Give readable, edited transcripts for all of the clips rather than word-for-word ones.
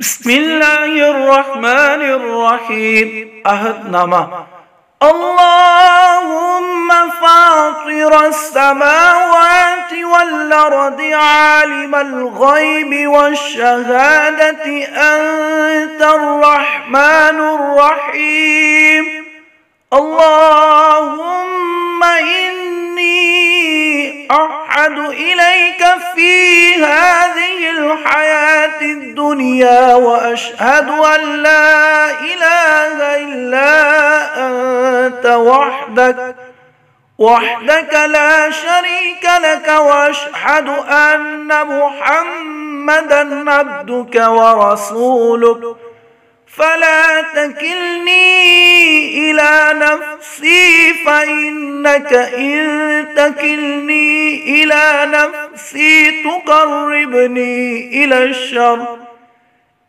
بسم الله الرحمن الرحيم. عهدنامہ. اللهم فاطر السماوات والأرض عالم الغيب والشهادة أنت الرحمن الرحيم. اللهم إني أعهد إليك في هذه الحياة الدنيا وأشهد أن لا إله إلا أنت وحدك لا شريك لك، وأشهد أن محمدا عبدك ورسولك، فلا تكلني إلى نفسي، فإنك إن تكلني إلى نفسي تقربني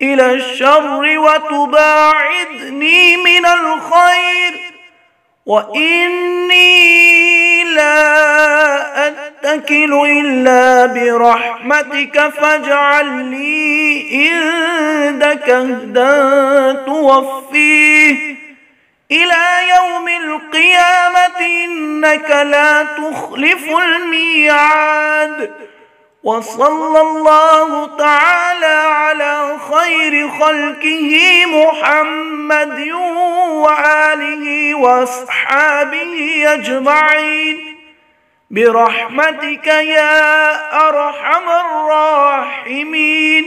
إلى الشر وتباعدني من الخير، وإني لا أتكل إلا برحمتك، فاجعل لي عندك هدى توفيه إلى يوم القيامة، إنك لا تخلف الميعاد. وصلى الله تعالى على خير خلقه محمد وآله وأصحابه أجمعين برحمتك يا أرحم الراحمين.